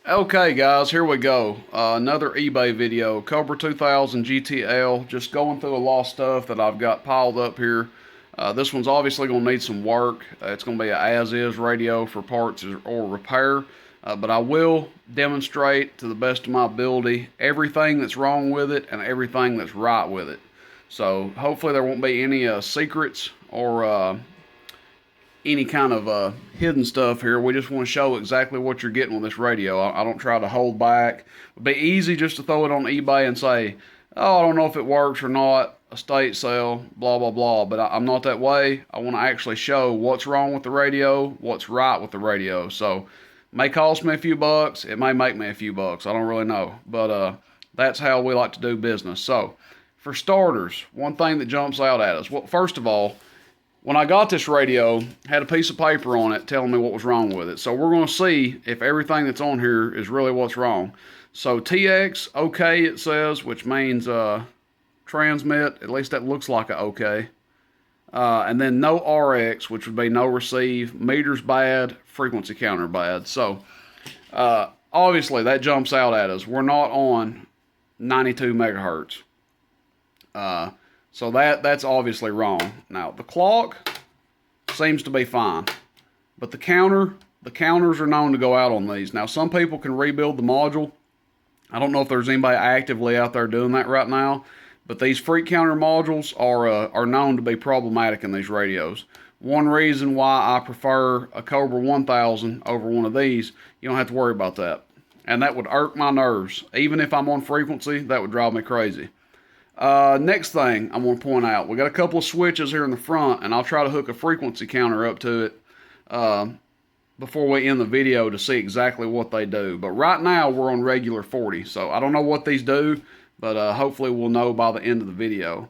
Okay guys, here we go. Another eBay video. Cobra 2000 GTL. Just going through a lot of stuff that I've got piled up here. This one's obviously going to need some work. It's going to be an as-is radio for parts or repair. But I will demonstrate to the best of my ability everything that's wrong with it and everything that's right with it. So hopefully there won't be any secrets or any kind of hidden stuff here. We just want to show exactly what you're getting with this radio. I don't try to hold back. It'd be easy just to throw it on eBay and say, oh, I don't know if it works or not, estate sale, blah, blah, blah. But I'm not that way. I want to actually show what's wrong with the radio, what's right with the radio. So it may cost me a few bucks. It may make me a few bucks. I don't really know. But that's how we like to do business. So for starters, one thing that jumps out at us. Well, first of all, when I got this radio, had a piece of paper on it telling me what was wrong with it. So we're going to see if everything that's on here is really what's wrong. So TX OK it says, which means transmit. At least that looks like a OK. And then no RX, which would be no receive. Meters bad, frequency counter bad. So obviously that jumps out at us. We're not on 92 megahertz. So that's obviously wrong. Now, the clock seems to be fine. But the counters are known to go out on these. Now, some people can rebuild the module. I don't know if there's anybody actively out there doing that right now. But these freak counter modules are known to be problematic in these radios. One reason why I prefer a Cobra 1000 over one of these, you don't have to worry about that. And that would irk my nerves. Even if I'm on frequency, that would drive me crazy. Next thing I'm going to point out, we got a couple of switches here in the front, and I'll try to hook a frequency counter up to it before we end the video to see exactly what they do. But right now we're on regular 40, so I don't know what these do, but hopefully we'll know by the end of the video.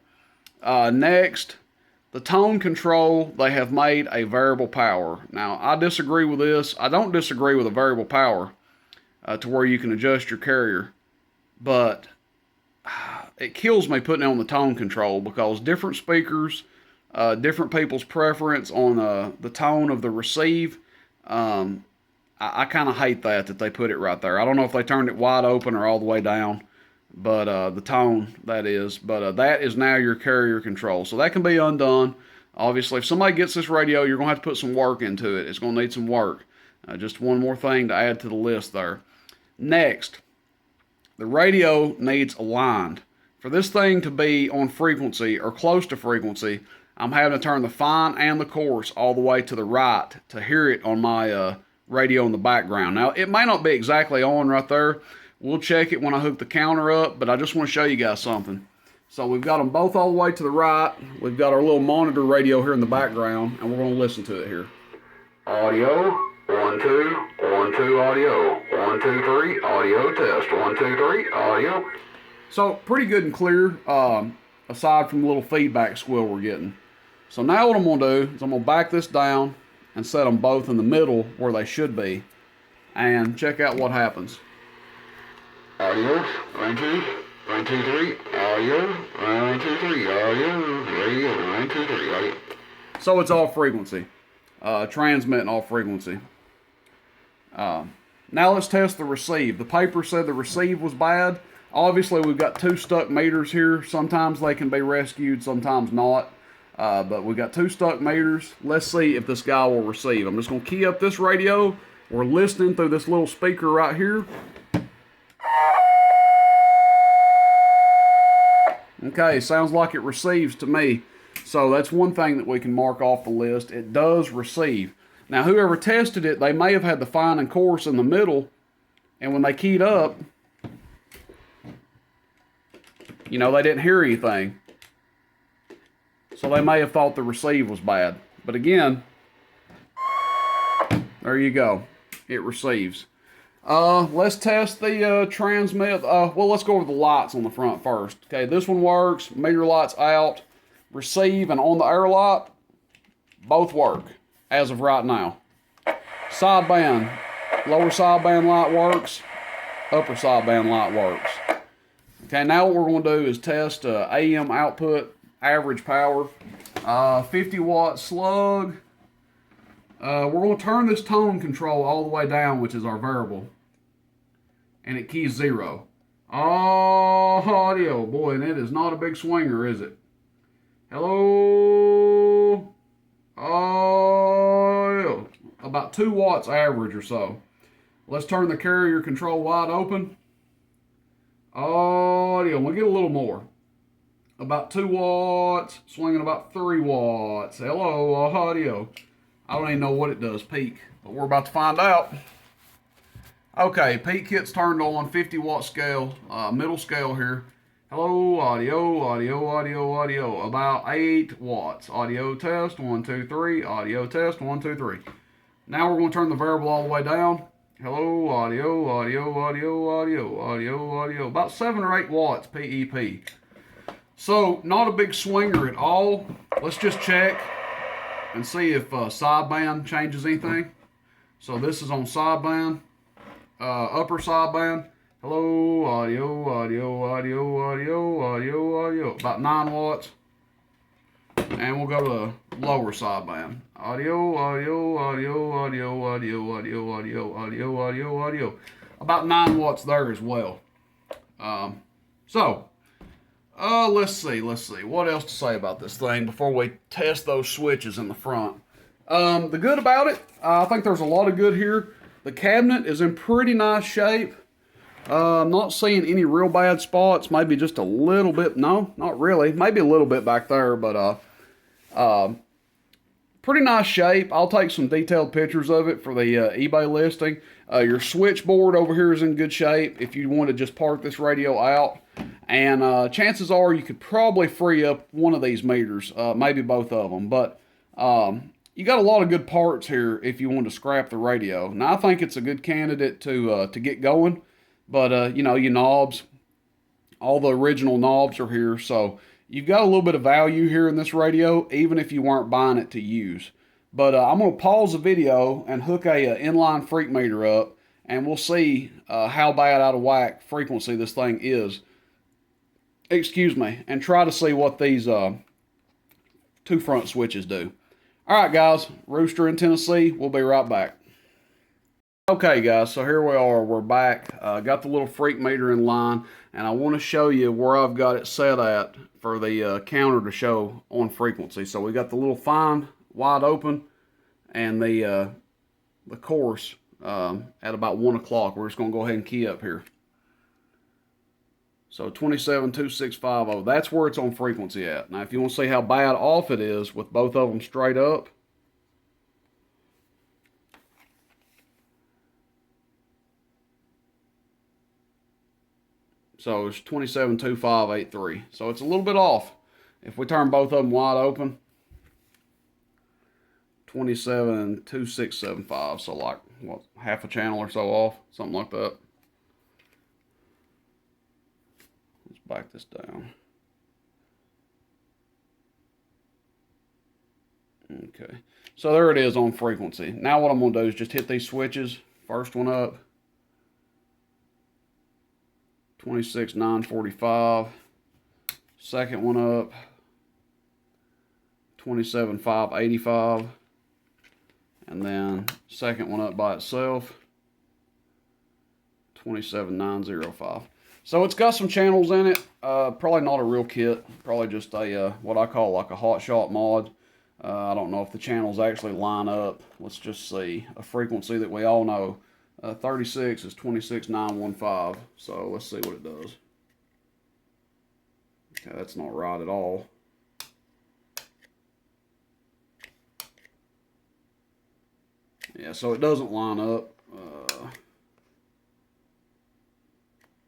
Next, the tone control, they have made a variable power. Now, I disagree with this. I don't disagree with a variable power to where you can adjust your carrier, but it kills me putting it on the tone control because different speakers, different people's preference on the tone of the receive. I kind of hate that they put it right there. I don't know if they turned it wide open or all the way down, but the tone, that is. But that is now your carrier control. So that can be undone. Obviously, if somebody gets this radio, you're going to have to put some work into it. It's going to need some work. Just one more thing to add to the list there. Next, the radio needs aligned. For this thing to be on frequency or close to frequency, I'm having to turn the fine and the coarse all the way to the right to hear it on my radio in the background. Now, it may not be exactly on right there. We'll check it when I hook the counter up, but I just want to show you guys something. So we've got them both all the way to the right. We've got our little monitor radio here in the background, and we're going to listen to it here. Audio, 1, 2, 1, 2, audio, 1, 2, 3, audio test, 1, 2, 3, audio. So pretty good and clear, aside from the little feedback squeal we're getting. So now what I'm going to do is I'm going to back this down and set them both in the middle where they should be, and check out what happens. Audio, 1, 2, 1, 2, 3, audio, 1, 2, 3, audio, radio, 1, 2, 3, audio. So it's all frequency, transmitting all frequency. Now let's test the receive. The paper said the receive was bad. Obviously, we've got two stuck meters here. Sometimes they can be rescued, sometimes not. But we've got two stuck meters. Let's see if this guy will receive. I'm just going to key up this radio. We're listening through this little speaker right here. Okay, sounds like it receives to me. So that's one thing that we can mark off the list. It does receive. Now, whoever tested it, they may have had the fine and coarse in the middle. And when they keyed up, you know, they didn't hear anything. So they may have thought the receive was bad. But again, there you go. It receives. Let's test the transmit. Well, let's go over the lights on the front first. Okay, this one works. Meter lights out. Receive and on the air light, both work as of right now. Sideband. Lower sideband light works. Upper sideband light works. Okay, now what we're going to do is test AM output, average power, 50 watt slug. We're going to turn this tone control all the way down, which is our variable. and it keys 0. Audio, boy, and it is not a big swinger, is it? Hello? Audio. About 2 watts average or so. Let's turn the carrier control wide open. Audio, we'll get a little more. About 2 watts, swinging about 3 watts. Hello, audio. I don't even know what it does, peak, but we're about to find out. Okay, peak kit's turned on, 50 watt scale, middle scale here. Hello, audio, audio, audio, audio. About 8 watts. Audio test, 1, 2, 3. Audio test, 1, 2, 3. Now we're going to turn the variable all the way down. Hello, audio, audio, audio, audio, audio, audio. About 7 or 8 watts, PEP. So, not a big swinger at all. Let's just check and see if sideband changes anything. So this is on sideband. Upper sideband. Hello, audio, audio, audio, audio, audio, audio. About 9 watts. And we'll go to lower sideband. Audio, audio, audio, audio, audio, audio, audio, audio, audio, audio. About 9 watts there as well. Let's see. What else to say about this thing before we test those switches in the front? The good about it, I think there's a lot of good here. The cabinet is in pretty nice shape. I'm not seeing any real bad spots. Maybe just a little bit. No, not really. Maybe a little bit back there, but pretty nice shape. I'll take some detailed pictures of it for the eBay listing. Your switchboard over here is in good shape if you want to just park this radio out. And chances are you could probably free up one of these meters, maybe both of them. But you got a lot of good parts here if you want to scrap the radio. Now, I think it's a good candidate to get going. But, you know, your knobs, all the original knobs are here. So you've got a little bit of value here in this radio, even if you weren't buying it to use. But I'm going to pause the video and hook a inline freak meter up, and we'll see how bad out of whack frequency this thing is. Excuse me, and try to see what these 2 front switches do. All right, guys, Rooster in Tennessee. We'll be right back. Okay, guys, so here we are. We're back. Got the little freak meter in line, and I want to show you where I've got it set at for the counter to show on frequency. So we got the little fine wide open, and the course at about 1 o'clock. We're just going to go ahead and key up here. So 272650, that's where it's on frequency at. Now, if you want to see how bad off it is with both of them straight up, so it's 272583. So it's a little bit off. If we turn both of them wide open, 272675. So like, what, half a channel or so off, something like that. Let's back this down. Okay, so there it is on frequency. Now what I'm going to do is just hit these switches. First one up, 26,945. Second one up, 27,585. And then second one up by itself, 27,905. So it's got some channels in it. Probably not a real kit. Probably just a what I call like a hot shot mod. I don't know if the channels actually line up. Let's just see. A frequency that we all know. 36 is 26,915. So let's see what it does. Okay, that's not right at all. Yeah, so it doesn't line up.